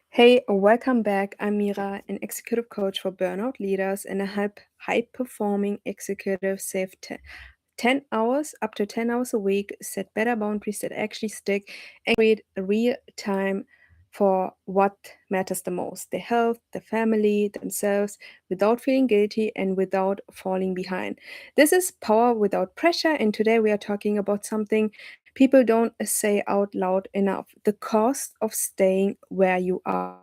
Hey, welcome back. I'm Mira, an executive coach for burnout leaders, and I help high performing executives save 10 hours, up to 10 hours a week, set better boundaries that actually stick, and create a real time for what matters the most their health, their family, themselves, without feeling guilty and without falling behind. This is Power Without Pressure, and today we are talking about something people don't say out loud enough: the cost of staying where you are.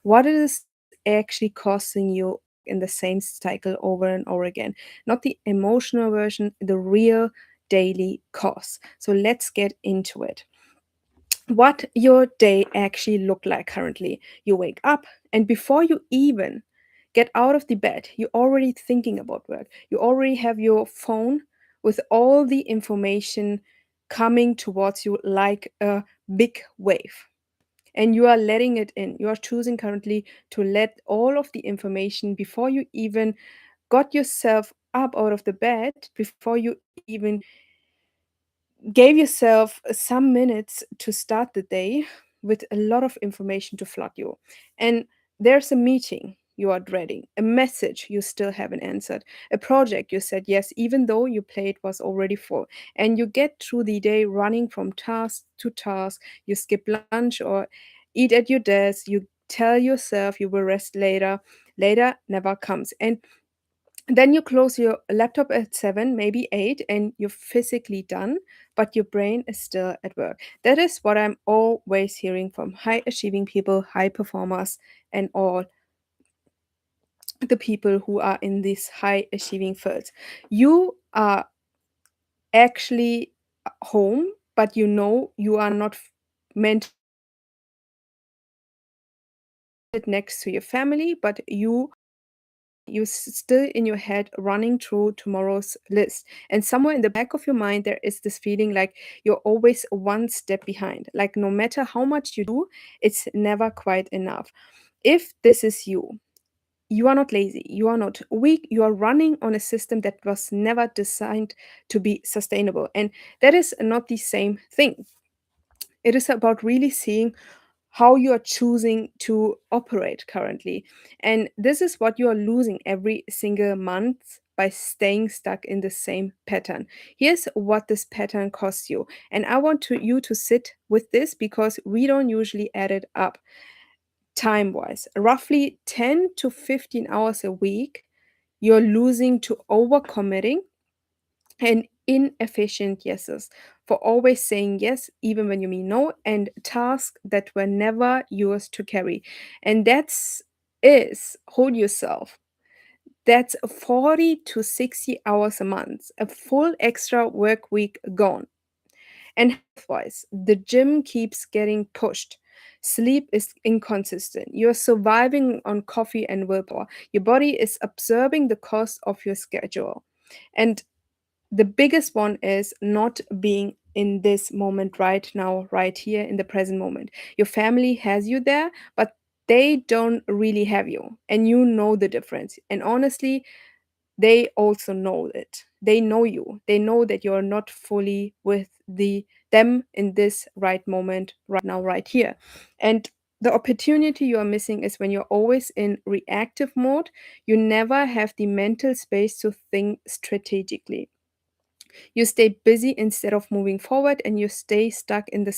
What it is actually costing you in the same cycle over and over again. Not the emotional version, the real daily cost. So let's get into it. What your day actually look like currently. You wake up, and before you even get out of the bed, you're already thinking about work. You already have your phone with all the information coming towards you like a big wave, and you are letting it in. You are choosing currently to let all of the information before you even got yourself up out of the bed, before you even gave yourself some minutes to start the day, with a lot of information to flood you. And there's a meeting you are dreading, a message you still haven't answered, a project you said yes, even though your plate was already full. And you get through the day running from task to task. You skip lunch or eat at your desk. You tell yourself you will rest later. Later never comes. And then you close your laptop at 7, maybe 8, and you're physically done, but your brain is still at work. That is what I'm always hearing from high achieving people, high performers, and all the people who are in these high achieving fields. You are actually home, but you know you are not mentally sit next to your family, but you still in your head running through tomorrow's list, and somewhere in the back of your mind there is this feeling like you're always one step behind, like no matter how much you do, it's never quite enough. If this is you, you are not lazy, you are not weak, you are running on a system that was never designed to be sustainable, and that is not the same thing. It is about really seeing how you are choosing to operate currently. And this is what you are losing every single month by staying stuck in the same pattern. Here's what this pattern costs you. And I want you to sit with this because we don't usually add it up time wise. Roughly 10 to 15 hours a week, you're losing to overcommitting and inefficient yeses, for always saying yes even when you mean no, and tasks that were never yours to carry. And that's is, hold yourself, that's 40 to 60 hours a month, a full extra work week gone. And health-wise, the gym keeps getting pushed. Sleep is inconsistent. You're surviving on coffee and willpower. Your body is absorbing the cost of your schedule. And the biggest one is not being in this moment right now, right here in the present moment. Your family has you there, but they don't really have you. And you know the difference. And honestly, they also know it. They know you. They know that you're not fully with them in this right moment, right now, right here. And the opportunity you are missing is when you're always in reactive mode, you never have the mental space to think strategically. You stay busy instead of moving forward, and you stay stuck in the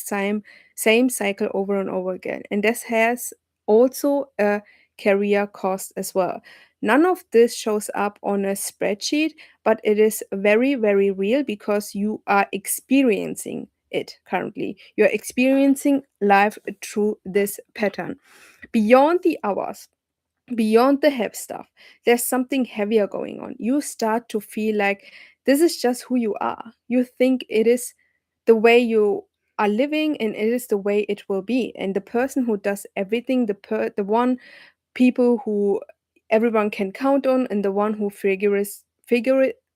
same cycle over and over again. And this has also a career cost as well. None of this shows up on a spreadsheet, but it is very, very real because you are experiencing it currently. You're experiencing life through this pattern. Beyond the hours, beyond the heavy stuff, there's something heavier going on. You start to feel like this is just who you are. You think it is the way you are living, and it is the way it will be. And the person who does everything, the one people who everyone can count on, and the one who figure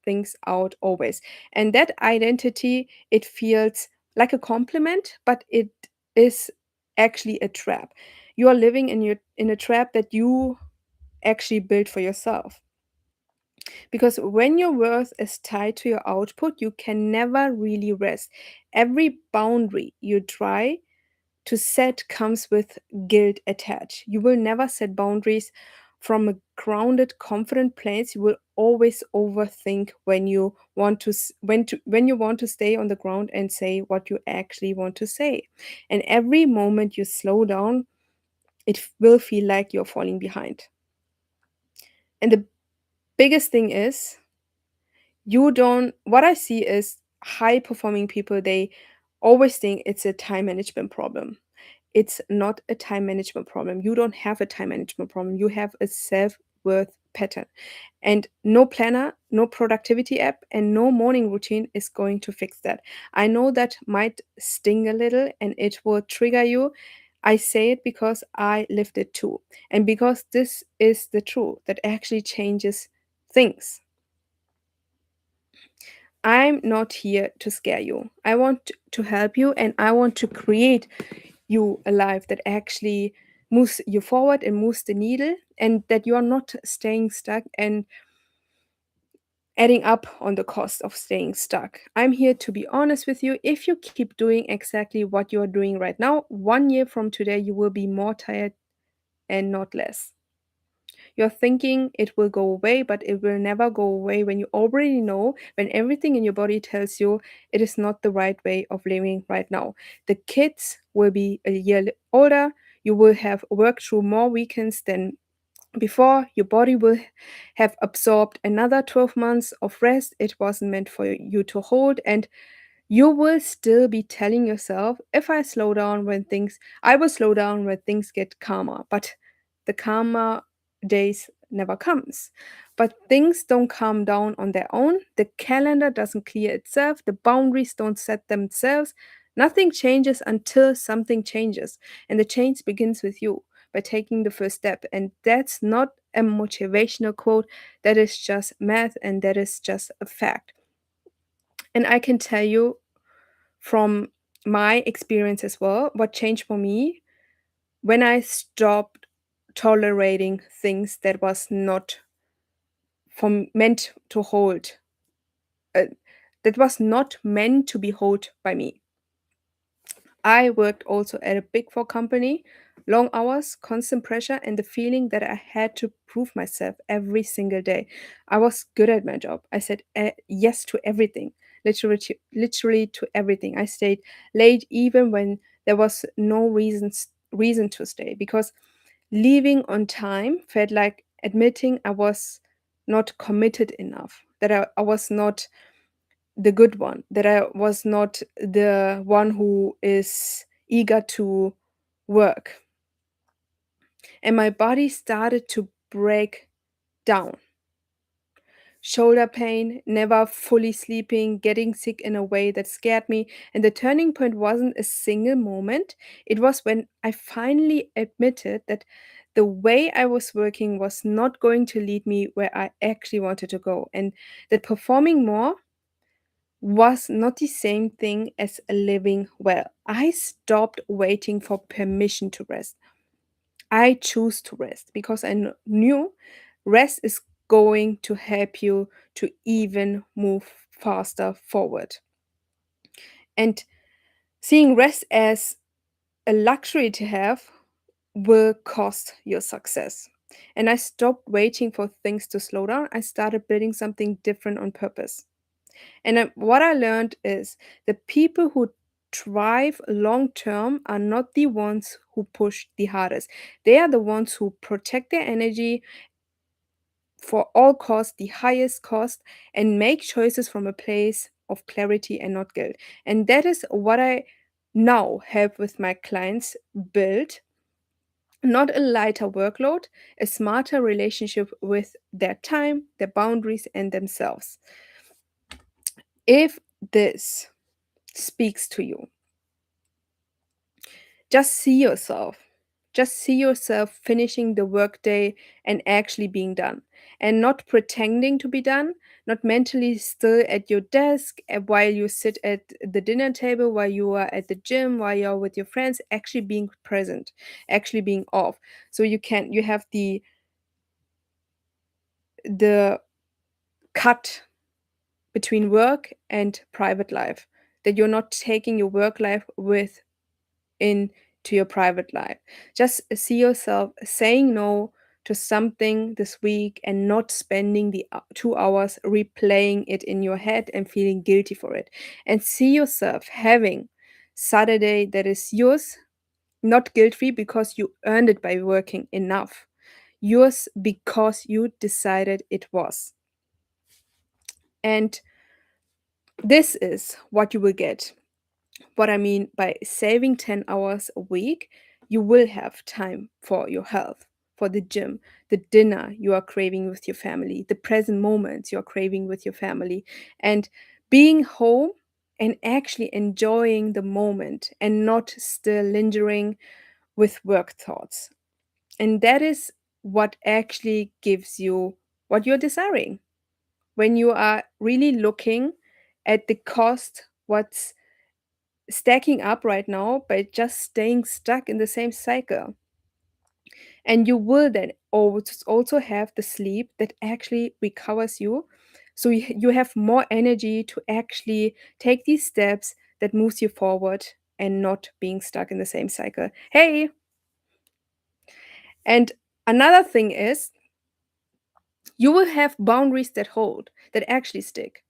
things out always. And that identity, it feels like a compliment, but it is actually a trap. You are living in a trap that you actually built for yourself. Because when your worth is tied to your output, you can never really rest. Every boundary you try to set comes with guilt attached. You will never set boundaries from a grounded, confident place. You will always overthink when you want to when you want to stay on the ground and say what you actually want to say. And every moment you slow down, it will feel like you're falling behind. And the biggest thing is you don't what I see is high performing people, they always think it's a time management problem. It's not a time management problem. You don't have a time management problem. You have a self-worth pattern. And no planner, no productivity app, and no morning routine is going to fix that. I know that might sting a little and it will trigger you. I say it because I lived it too. And because this is the truth that actually changes things. I'm not here to scare you. I want to help you and I want to create you a life that actually moves you forward and moves the needle, and that you are not staying stuck and adding up on the cost of staying stuck. I'm here to be honest with you. If you keep doing exactly what you are doing right now, 1 year from today, you will be more tired and not less. You're thinking it will go away, but it will never go away when you already know, when everything in your body tells you it is not the right way of living right now. The kids will be a year older. You will have worked through more weekends than before. Your body will have absorbed another 12 months of rest it wasn't meant for you to hold. And you will still be telling yourself, if I slow down when things, I will slow down when things get calmer. But the calmer days never comes. But things don't calm down on their own. The calendar doesn't clear itself. The boundaries don't set themselves. Nothing changes until something changes. And the change begins with you by taking the first step. And that's not a motivational quote. That is just math and that is just a fact. And I can tell you from my experience as well, what changed for me when I stopped tolerating things that was not meant to hold, uh, that was not meant to be held by me. I worked also at a big four company, long hours, constant pressure, and the feeling that I had to prove myself every single day. I was good at my job. I said yes to everything, literally to everything. I stayed late even when there was no reason to stay, because leaving on time felt like admitting I was not committed enough, that I was not the good one, that I was not the one who is eager to work. And my body started to break down. Shoulder pain, never fully sleeping, getting sick in a way that scared me. And the turning point wasn't a single moment. It was when I finally admitted that the way I was working was not going to lead me where I actually wanted to go. And that performing more was not the same thing as living well. I stopped waiting for permission to rest. I choose to rest because I knew rest is going to help you to even move faster forward. And seeing rest as a luxury to have will cost your success. And I stopped waiting for things to slow down. I started building something different on purpose. And what I learned is the people who thrive long term are not the ones who push the hardest. They are the ones who protect their energy for all costs, the highest cost, and make choices from a place of clarity and not guilt. And that is what I now help with my clients build. Not a lighter workload, a smarter relationship with their time, their boundaries, and themselves. If this speaks to you, just see yourself. Just see yourself finishing the workday and actually being done. And not pretending to be done, not mentally still at your desk while you sit at the dinner table, while you are at the gym, while you're with your friends, actually being present, actually being off. So you have the cut between work and private life, that you're not taking your work life with into your private life. Just see yourself saying no to something this week and not spending the 2 hours replaying it in your head and feeling guilty for it. And see yourself having Saturday that is yours, not guilt free because you earned it by working enough. Yours because you decided it was. And this is what you will get. What I mean by saving 10 hours a week, you will have time for your health, for the gym, the dinner you are craving with your family, the present moments you're craving with your family, and being home and actually enjoying the moment and not still lingering with work thoughts. And that is what actually gives you what you're desiring. When you are really looking at the cost, what's stacking up right now by just staying stuck in the same cycle. And you will then also have the sleep that actually recovers you. So you have more energy to actually take these steps that moves you forward and not being stuck in the same cycle. Hey, and another thing is you will have boundaries that hold, that actually stick,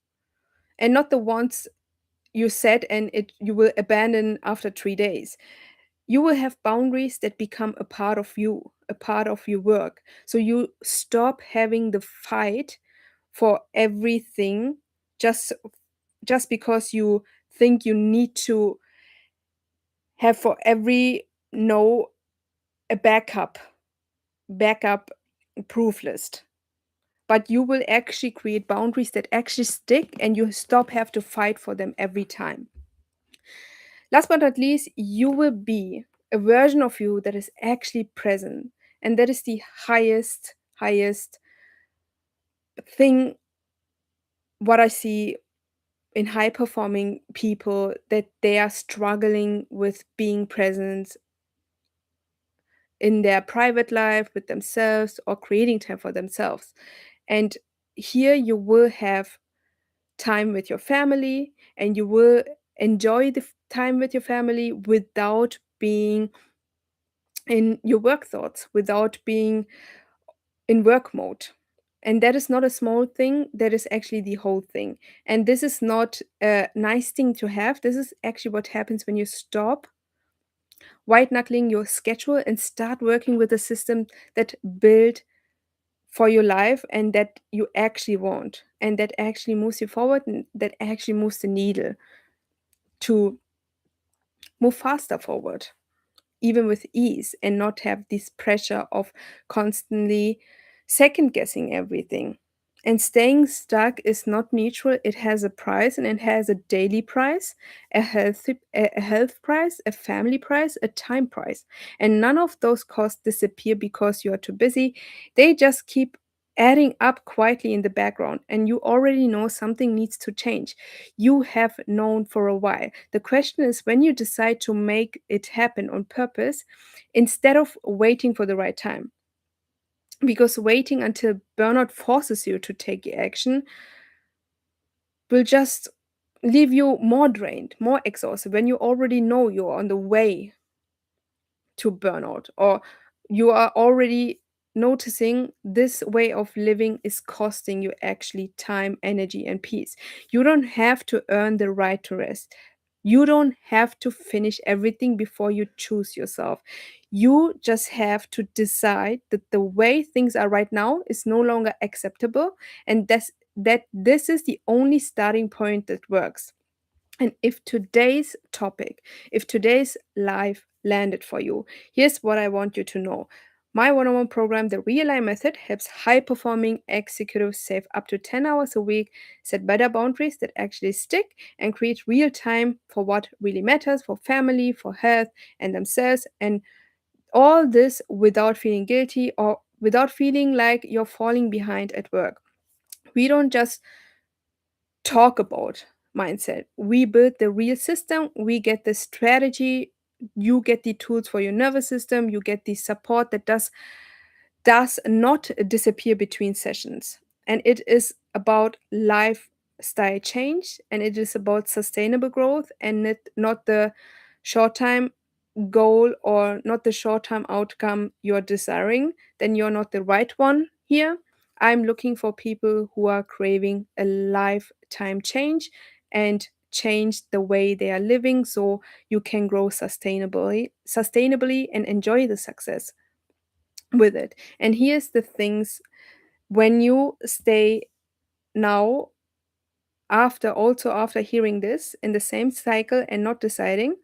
and not the ones you set and it you will abandon after 3 days. You will have boundaries that become a part of you, a part of your work. So you stop having the fight for everything just just because you think you need to have for every no a backup proof list. But you will actually create boundaries that actually stick and you stop have to fight for them every time. Last but not least, you will be a version of you that is actually present. And that is the highest thing what I see in high performing people, that they are struggling with being present in their private life with themselves or creating time for themselves. And here you will have time with your family and you will enjoy the time with your family without being in your work thoughts, without being in work mode. And that is not a small thing, that is actually the whole thing. And this is not a nice thing to have. This is actually what happens when you stop white knuckling your schedule and start working with a system that built for your life and that you actually want and that actually moves you forward and that actually moves the needle to move faster forward, even with ease, and not have this pressure of constantly second guessing everything. And staying stuck is not neutral. It has a price and it has a daily price, a health price, a family price, a time price. And none of those costs disappear because you are too busy. They just keep adding up quietly in the background, and you already know something needs to change. You have known for a while. The question is when you decide to make it happen on purpose instead of waiting for the right time. Because waiting until burnout forces you to take action will just leave you more drained, more exhausted when you already know you're on the way to burnout, or you are already noticing this way of living is costing you actually time, energy, and peace. You don't have to earn the right to rest. You don't have to finish everything before you choose yourself. You just have to decide that the way things are right now is no longer acceptable, and that this is the only starting point that works. And if today's life landed for you, here's what I want you to know. My one on one program, the Realign Method, helps high performing executives save up to 10 hours a week, set better boundaries that actually stick, and create real time for what really matters for family, for health, and themselves. And all this without feeling guilty or without feeling like you're falling behind at work. We don't just talk about mindset. We build the real system, we get the strategy, you get the tools for your nervous system, you get the support that does not disappear between sessions. and it is about lifestyle change, and it is about sustainable growth, and not the short time goal or not the short term outcome you're desiring, then you're not the right one here. I'm looking for people who are craving a lifetime change and change the way they are living so you can grow sustainably and enjoy the success with it. And here's the things: when you stay now, after hearing this, in the same cycle and not deciding,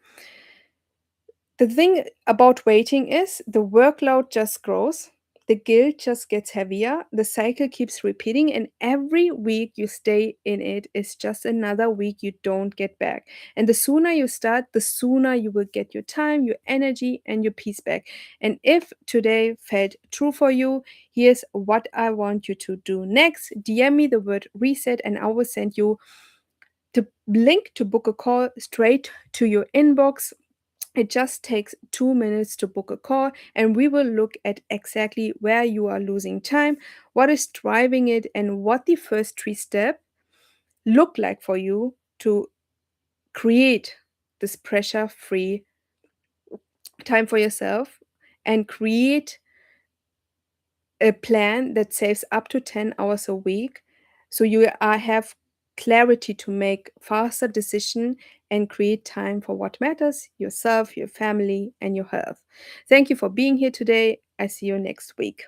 the thing about waiting is the workload just grows, the guilt just gets heavier, the cycle keeps repeating, and every week you stay in it is just another week you don't get back. And the sooner you start, the sooner you will get your time, your energy, and your peace back. And if today felt true for you, here's what I want you to do next: DM me the word reset, and I will send you the link to book a call straight to your inbox. It just takes 2 minutes to book a call, and we will look at exactly where you are losing time, what is driving it, and what the first three steps look like for you to create this pressure free time for yourself and create a plan that saves up to 10 hours a week, so you have clarity to make faster decision and create time for what matters: yourself, your family, and your health. Thank you for being here today. I see you next week.